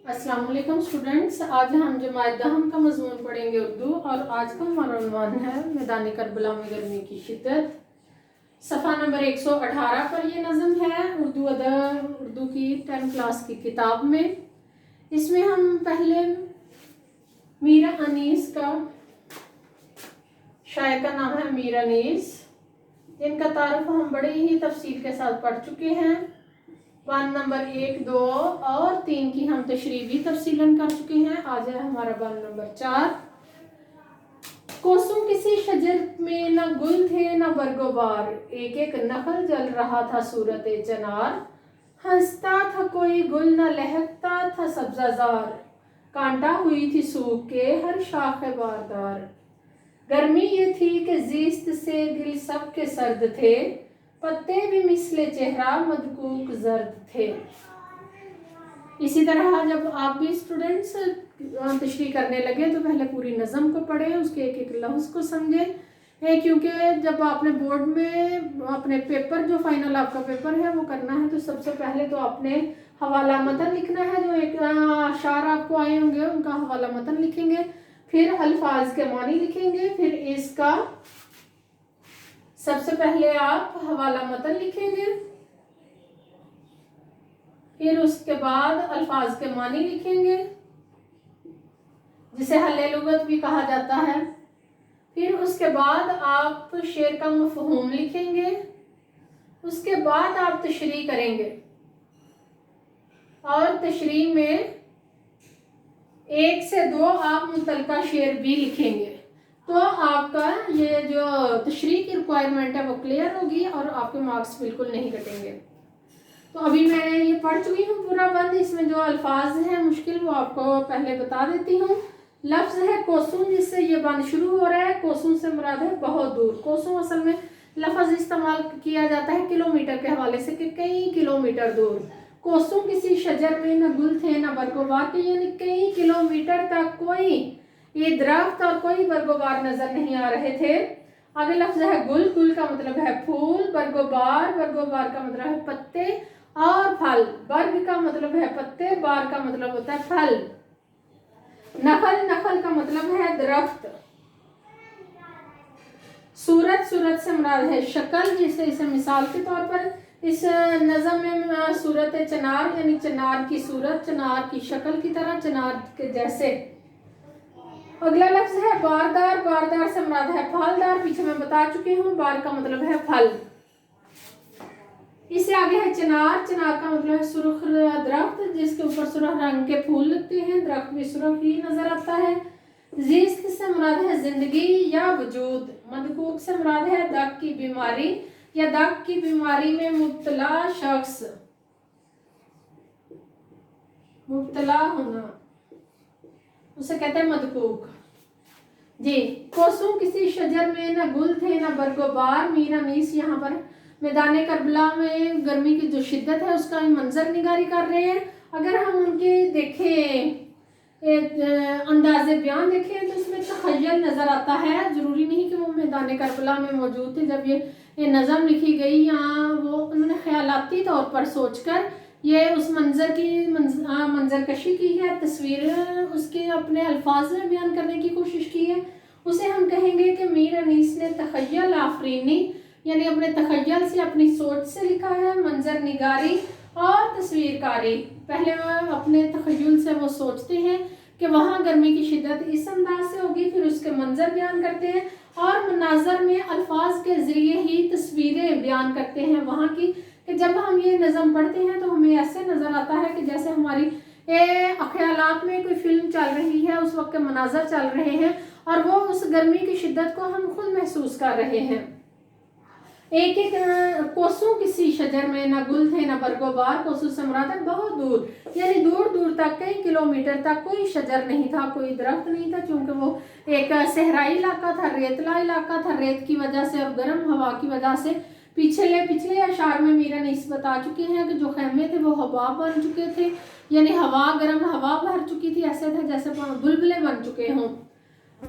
अस्सलाम वालेकुम स्टूडेंट्स। आज हम जमात दहम का मजमून पढ़ेंगे उर्दू, और आज का हमारा उन्वान है मैदान करबला में गर्मी की शिद्दत। सफ़ा नंबर 118 पर ये नज़म है उर्दू की 10 क्लास की किताब में। इसमें हम पहले मीर अनीस का, शायर का नाम है मीर अनीस, इनका तारुफ हम बड़े ही तफसील के साथ पढ़ चुके हैं। बान नंबर 1, 2 और 3 की हम तशरीह भी तफसीलन कर चुके हैं। आज है हमारा बान नंबर 4। कोसों किसी शजर में न गुल थे न बरगोबार, एक एक नखल जल रहा था सूरत चनार। हंसता था कोई गुल न लहकता था सब्जाजार, कांटा हुई थी सूख के हर शाख बारदार। गर्मी ये थी कि जीस्त से दिल सब के सर्द थे, पत्ते भी मिसले चेहरा मदकूक जर्द थे। इसी तरह जब आप भी स्टूडेंट्स तशरीह करने लगे तो पहले पूरी नज़म को पढ़ें, उसके एक एक लफ्ज़ को समझें, क्योंकि जब आपने बोर्ड में अपने पेपर, जो फाइनल आपका पेपर है वो करना है, तो सबसे पहले तो आपने हवाला मतन लिखना है। जो एक अशार आपको आए होंगे उनका हवाला मतन लिखेंगे, फिर अल्फाज के मानी लिखेंगे, फिर इसका सबसे पहले आप हवाला मतन लिखेंगे, फिर उसके बाद अल्फाज के मानी लिखेंगे जिसे हल्ले लुगत भी कहा जाता है। फिर उसके बाद आप शेर का मफहूम लिखेंगे, उसके बाद आप तशरीह करेंगे, और तशरीह में 1 से 2 आप मुतलका शेर भी लिखेंगे। तो आपका ये जो तशरीह की रिक्वायरमेंट है वो क्लियर होगी और आपके मार्क्स बिल्कुल नहीं कटेंगे। तो अभी मैं ये पढ़ चुकी हूँ पूरा बंद। इसमें जो अल्फाज हैं मुश्किल वो आपको पहले बता देती हूँ। लफ्ज़ है कोसों, जिससे ये बंद शुरू हो रहा है। कोसों से मुराद है बहुत दूर। कोसों असल में लफ्ज़ इस्तेमाल किया जाता है किलोमीटर के हवाले से कि कई किलोमीटर दूर। कोसों किसी शजर में न गुल थे न बरगोबार के, यानी कई किलोमीटर तक कोई ये दरख्त और कोई बरगोबार नजर नहीं आ रहे थे। आगे लफ्ज है गुल, गुल का मतलब है फूल, बरगोबार, बरगोबार का मतलब है पत्ते, और फल, बर्ग का मतलब है पत्ते, बार का मतलब होता है फल। नखल, नखल का मतलब है दरख्त। सूरत, सूरत से मुराद है शक्ल, जिसे इसे मिसाल के तौर पर इस नज़म में सूरत चनार यानी चनार की सूरत, चनार की शक्ल की तरह, चनार के जैसे। अगला लफ्ज है बारदार, बारदार से मुराद है फलदार, पीछे मैं बता चुकी हूँ, बार का मतलब है फल। इससे आगे है चनार, चनार का मतलब है सुर्ख दरख्त जिसके ऊपर सुर्ख रंग के फूल लगते हैं, दरख्त भी सुर्ख ही नजर आता है। जीस्त से मुराद है जिंदगी या वजूद। मदकूक से मुराद है दाग की बीमारी या दाग की बीमारी में मुब्तला शख्स, मुब्तला होना, उसे कहते हैं मदकूक जी। कोसों किसी शजर में न गुल थे न बरगोबार। मीर अनीस यहाँ पर मैदान करबला में गर्मी की जो शिद्दत है उसका मंजर निगारी कर रहे हैं। अगर हम उनके देखें अंदाज़े बयान देखें तो इसमें तखय्युल नज़र आता है। ज़रूरी नहीं कि वो मैदान करबला में मौजूद थे जब ये नज़म लिखी गई, यहाँ वो उन्होंने ख्यालाती तौर पर सोचकर ये उस मंजर की मंजर कशी की है, तस्वीर उसके अपने अल्फाज में बयान करने की कोशिश की है। उसे हम कहेंगे कि मीर अनीस ने तखय्युल आफरीनी यानी अपने तखय्युल से, अपनी सोच से लिखा है। मंजर निगारी और तस्वीरकारी, पहले वो अपने तखय्युल से वो सोचते हैं कि वहाँ गर्मी की शिद्दत इस अंदाज से होगी, फिर उसके मंजर बयान करते हैं और मनाजर में अल्फाज के ज़रिए ही तस्वीरें बयान करते हैं वहाँ की। कि जब हम ये नज़म पढ़ते हैं तो हमें ऐसे नज़र आता है कि जैसे हमारी ख्यालात में कोई फिल्म चल रही है, उस वक्त के मनाजर चल रहे हैं और वो उस गर्मी की शिद्दत को हम खुद महसूस कर रहे हैं। एक एक कोसों किसी शजर में न गुल थे न बरगोबार। कोसों से मुराद है बहुत दूर, यानी दूर दूर तक कई किलोमीटर तक कोई शजर नहीं था, कोई दरख्त नहीं था, क्योंकि वो एक सहराई इलाका था, रेतला इलाका था। रेत की वजह से और गर्म हवा की वजह से पिछले अशार में मीर अनीस बता चुके हैं कि जो खैमे थे वो हवा बन चुके थे, यानी हवा, गर्म हवा भर चुकी थी। ऐसे थे जैसे बुलबुले बन चुके हों।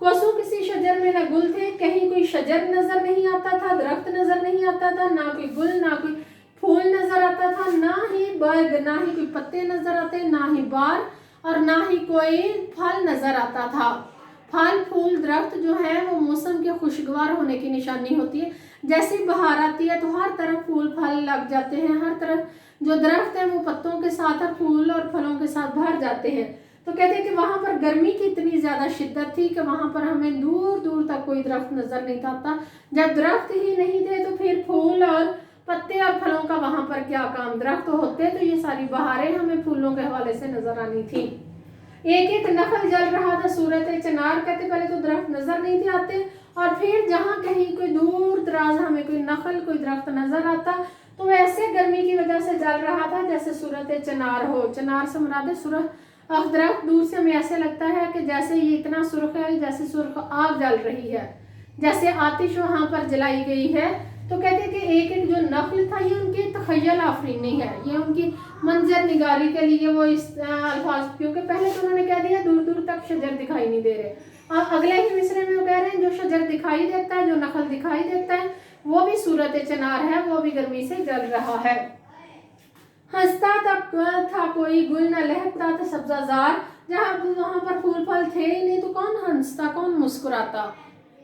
कोसों किसी शजर में न गुल थे, कहीं कोई शजर नजर नहीं आता था, दरख्त नजर नहीं आता था, ना कोई गुल, ना कोई फूल नजर आता था, ना ही बर्ग, ना ही कोई पत्ते नजर आते, ना ही बार, और ना ही कोई फल नजर आता था। फल फूल दरख्त जो है वो मौसम के खुशगवार होने की निशानी होती है। जैसे बहार आती है तो हर तरफ फूल फल लग जाते हैं, हर तरफ जो दरख्त है वो पत्तों के साथ और फूल और फलों के साथ भर जाते हैं। तो कहते हैं कि वहाँ पर गर्मी की इतनी ज़्यादा शिद्दत थी कि वहाँ पर हमें दूर दूर तक कोई दरख्त नज़र नहीं आता। जब दरख्त ही नहीं थे तो फिर फूल और पत्ते और फलों का वहाँ पर क्या काम। दरख्त होते तो ये सारी बहारें हमें फूलों के हवाले से नजर आनी थी। एक एक नखल जल रहा था सूरत चिनार। कहते पहले तो दरख्त नजर नहीं थे आते और फिर जहाँ कहीं कोई दूर दराज हमें कोई नखल कोई दरख्त नजर आता तो ऐसे गर्मी की वजह से जल रहा था जैसे सूरत चिनार हो। चिनार से मुराद है सूरत दरख्त। दूर से हमें ऐसे लगता है कि जैसे ये इतना सुर्ख है, जैसे सुर्ख आग जल रही है, जैसे आतिश वहाँ पर जलाई गई है। तो कहते हैं कि एक एक जो नखल था ये उनकी तखय्युल आफरीनी है, ये उनकी मंजर निगारी के लिए वो इस अल्फाज, क्योंकि पहले तो उन्होंने कह दिया दूर दूर तक शजर दिखाई नहीं दे रहे। अगले ही मिसरे में वो कह रहे हैं जो शजर दिखाई देता है, जो नखल दिखाई देता है वो भी सूरत चिनार है, वो भी गर्मी से जल रहा है। हंसता था कोई गुल न लहकता था सब्जाजार। जहाँ वहाँ पर फूल फल थे ही नहीं तो कौन हंसता कौन मुस्कुराता।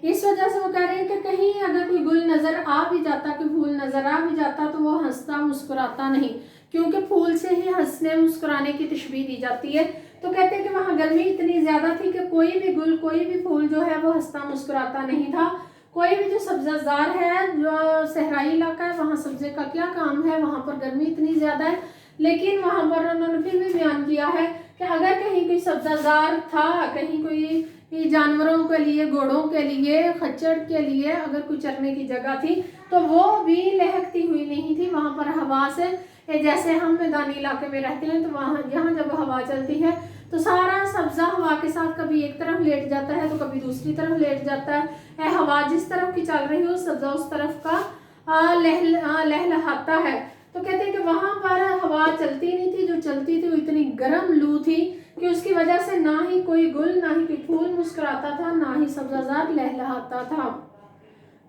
इस वजह से वो कह रहे हैं कि कहीं अगर कोई गुल नजर आ भी जाता, कोई फूल नजर आ भी जाता तो वो हंसता मुस्कुराता नहीं, क्योंकि फूल से ही हंसने मुस्कुराने की तशबीह दी जाती है। तो कहते हैं कि वहाँ गर्मी इतनी ज्यादा थी कि कोई भी गुल कोई भी फूल जो है वो हंसता मुस्कुराता नहीं था। कोई भी जो सब्जाजार है, जो सहराई इलाका है, वहाँ सब्जे का क्या काम है, वहाँ पर गर्मी इतनी ज़्यादा है। लेकिन वहाँ पर उन्होंने फिर भी बयान किया है कि अगर कहीं कोई सब्जाजार था, कहीं कोई जानवरों के लिए, घोड़ों के लिए, खच्चर के लिए अगर कोई चरने की जगह थी तो वो भी लहकती हुई नहीं थी। वहाँ पर हवा से, जैसे हम मैदानी इलाके में रहते हैं तो वहाँ यहाँ जब हवा चलती है तो सारा सब्जा हवा के साथ कभी एक तरफ लेट जाता है तो कभी दूसरी तरफ लेट जाता है। हवा जिस तरफ की चल रही हो सब्जा उस तरफ का लहलहाता है। तो कहते हैं कि वहाँ पर हवा चलती नहीं थी, जो चलती थी वो इतनी गर्म लू थी कि उसकी वजह से ना ही कोई गुल ना ही कोई फूल मुस्कुराता था, ना ही सब्जाजार लहलहाता था।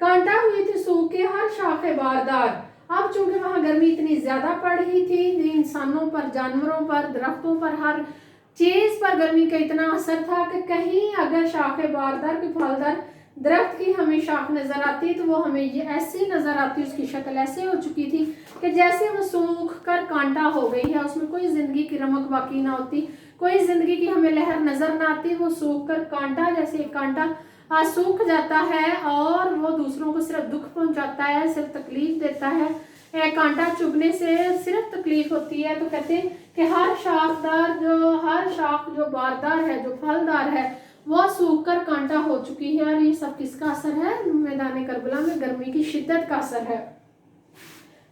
कांटा हुई थी सूखे हर शाखे बारदार। अब चूंकि वहाँ गर्मी इतनी ज्यादा पड़ रही थी, इंसानों पर, जानवरों पर, दरख्तों पर, हर चीज पर गर्मी का इतना असर था कि कहीं अगर शाखे बारदार की फलदार दरख्त की हमें शाख नजर आती तो वो हमें ये ऐसी नजर आती, उसकी शक्ल ऐसे हो चुकी थी कि जैसे वो सूख कर कांटा हो गई है, उसमें कोई जिंदगी की रमक बाकी ना होती, कोई जिंदगी की हमें लहर नजर ना आती। वो सूख कर कांटा, जैसे एक कांटा सूख जाता है और वो दूसरों को सिर्फ दुख पहुंचाता है, सिर्फ तकलीफ देता है। कांटा चुभने से सिर्फ तकलीफ होती है। तो कहते हैं कि हर शाख जो बारदार है, जो फलदार है, वो सूख कर कांटा हो चुकी है। और ये सब किसका असर है? मैदान करबला में गर्मी की शिद्दत का असर है।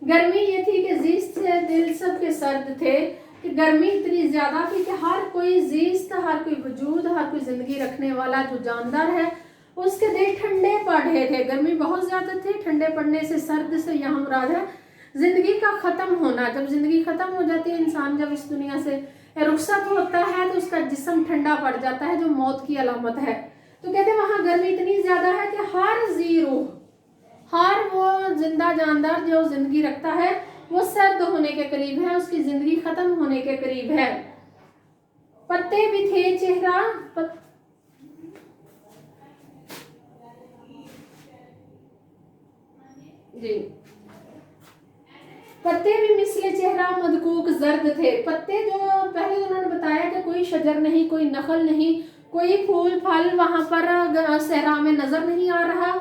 गर्मी ये थी कि जीस्त से दिल सब के सर्द थे, कि गर्मी इतनी ज्यादा थी कि हर कोई जीस्त, हर कोई वजूद, हर कोई जिंदगी रखने वाला जो जानदार है उसके दिल ठंडे पड़ रहे थे। गर्मी बहुत ज्यादा थी, ठंडे पड़ने से, सर्द से यहाँ मुराद है जिंदगी का खत्म होना। जब जिंदगी खत्म हो जाती है, इंसान जब इस दुनिया से रुखसत होता है तो उसका जिस्म ठंडा पड़ जाता है, जो मौत की अलामत है। तो कहते हैं वहां गर्मी इतनी ज्यादा है कि हर जीरो, हर वो जिंदा जानदार जो जिंदगी रखता है वो सर्द होने के करीब है, उसकी जिंदगी खत्म होने के करीब है। पत्ते भी थे चेहरा जी, पत्ते भी मिसले चेहरा मदकूक जर्द थे। पत्ते जो पहले उन्होंने बताया कि कोई शजर नहीं, कोई नखल नहीं, कोई फूल फल वहां पर सहरा में नजर नहीं आ रहा।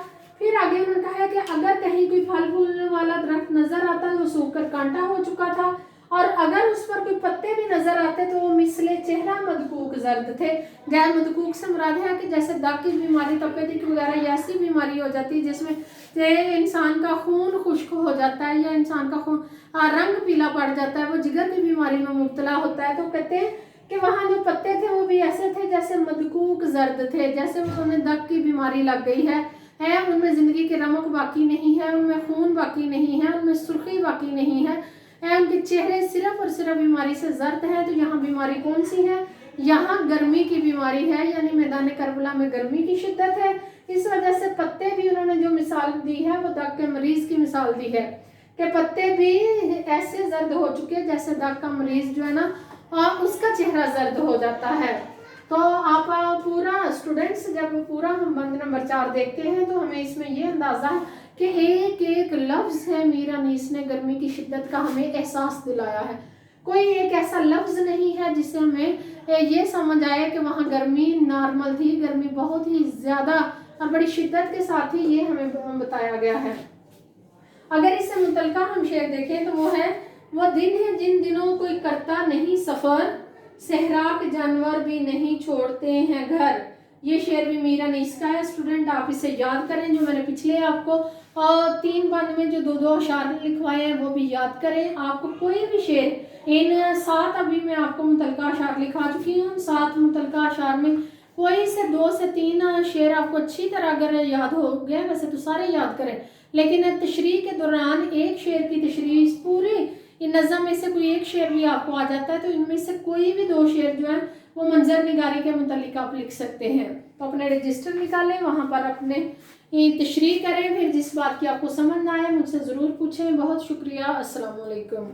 फिर आगे उन्होंने कहा है कि अगर कहीं कोई फल फूल वाला दरख्त नजर आता तो सूख कर कांटा हो चुका था, और अगर उस पर कोई पत्ते भी नजर आते तो वो मिसले चेहरा मदकूक जर्द थे। जैसे मदकूक से मुराद है कि जैसे दाग की बीमारी, तपेदिक वगैरह ये ऐसी बीमारी हो जाती है जिसमें इंसान का खून खुश्क हो जाता है या इंसान का खून रंग पीला पड़ जाता है, वो जिगर की बीमारी में मुब्तला होता है। तो कहते हैं कि वहाँ जो पत्ते थे वो भी ऐसे थे जैसे मदकूक जर्द थे, जैसे उन्हें दाग की बीमारी लग गई है, उनमें जिंदगी की रमक बाकी नहीं है, उनमें खून बाकी नहीं है, उनमें सुर्खी बाकी नहीं है, उनके चेहरे सिर्फ और सिर्फ बीमारी से जर्द है। तो यहाँ बीमारी कौन सी है? यहाँ गर्मी की बीमारी है, यानी मैदान करबला में गर्मी की शिद्दत है। इस वजह से पत्ते भी उन्होंने जो मिसाल दी है वो दाग के मरीज की मिसाल दी है कि पत्ते भी ऐसे जर्द हो चुके हैं जैसे दाग का मरीज जो है ना और उसका चेहरा जर्द हो जाता है। तो आप पूरा स्टूडेंट्स जब पूरा हम बंद नंबर 4 देखते हैं तो हमें इसमें ये अंदाज़ा है कि एक एक लफ्ज़ है मीर अनीस ने गर्मी की शिद्दत का हमें एहसास दिलाया है। कोई एक ऐसा लफ्ज़ नहीं है जिससे हमें ये समझ आया कि वहाँ गर्मी नॉर्मल थी, गर्मी बहुत ही ज़्यादा और बड़ी शिद्दत के साथ ही ये हमें बताया गया है। अगर इससे मुतल्लिका हम शेर देखें तो वो दिन है जिन दिनों कोई करता नहीं सफ़र, सहरा के जानवर भी नहीं छोड़ते हैं घर। ये शेर भी मीर अनीस का है। स्टूडेंट आप इसे याद करें, जो मैंने पिछले आपको 3 बंद में जो 2-2 अशार लिखवाए हैं वो भी याद करें। आपको कोई भी शेर इन 7 अभी मैं आपको मुतल्लिका अशार लिखा चुकी हूँ, 7 मुतल्लिका अशार में कोई से 2 से 3 शेर आपको अच्छी तरह अगर याद हो गए, वैसे तो सारे याद करें, लेकिन तशरीह के दौरान एक शेर की तशरीह पूरी इन नज़म में से कोई एक शेर भी आपको आ जाता है तो इनमें से कोई भी 2 शेर जो हैं वो मंजर निगारी के मुतालिक आप लिख सकते हैं। तो अपने रजिस्टर निकालें, वहाँ पर अपने तशरीह करें, फिर जिस बात की आपको समझ ना आए मुझसे ज़रूर पूछें। बहुत शुक्रिया। अस्सलाम वालेकुम।